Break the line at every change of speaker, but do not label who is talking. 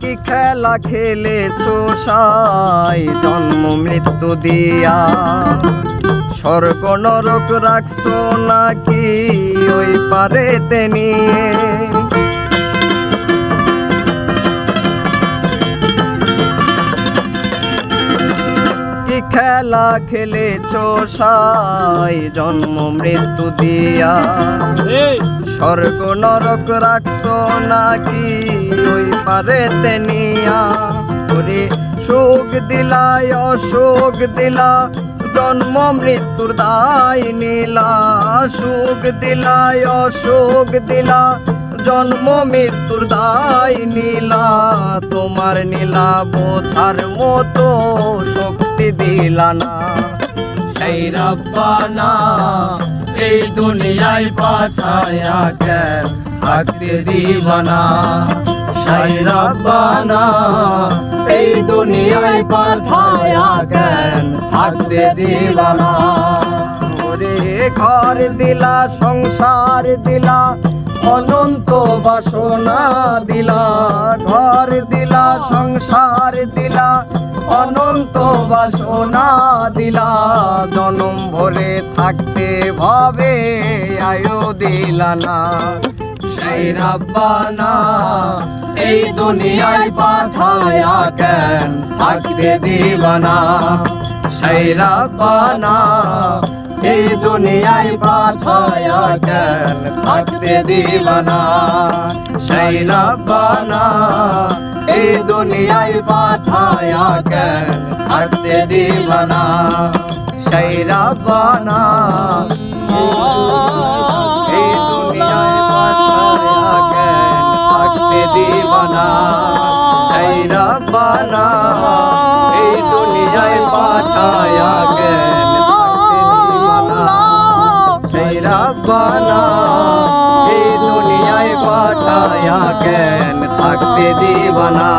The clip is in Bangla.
কি খেলা খেলেছো সাই জন্ম মৃত্যু দিয়া, স্বর্গ নরক রাখছো নাকি ওই পারেতে নিয়ে। কি খেলা খেলেছো সাই জন্ম মৃত্যু দিয়া, স্বর্গ নরক রাখছো নাকি ওই পারেতে নিয়া। ওরে সুখ দিলা অসুখ দিলা, জন্ম মৃত্যুর দায় নীলা। সুখ দিলা অসুখ দিলা, জন্ম মৃত্যুর দায় নীলা। তোমার নীলা বোঝার মতো শক্তি দিলা না।
সেই রব্বানা এই দুনিয়ায় পাঠায়া কেন থাকতে দিবানা। সেই রব্বানা এই দুনিয়ায় পাঠায়া কেন থাকতে দিবানা।
ওরে ঘর দিলা সংসার দিলা, অনন্ত বাসনা দিলা। ঘর দিলা সংসার দিলা, অনন্ত বাসনা দিলা। জনম ভরে থাকতে ভাবে আয়ু দিলা না।
সেই রব্বানা এই দুনিয়ায় পাঠায়া কেন থাকতে দিবানা। সেই রব্বানা এই দুনিয়ায় পাঠায়া কেন থাকতে দিবানা। সেই রব্বানা এই দুনিয়ায় পাঠায়া কেন থাকতে দিবানা। সেই রব্বানা এই দুনিয়ায় পাঠায়া কেন থাকতে দিবানা। সেই রব্বানা এই দুনিয়ায় পাঠায়া কেন সেই রব্বানা এই দুনিয়ায় পাঠায়া কেন থাকতে দিবানা।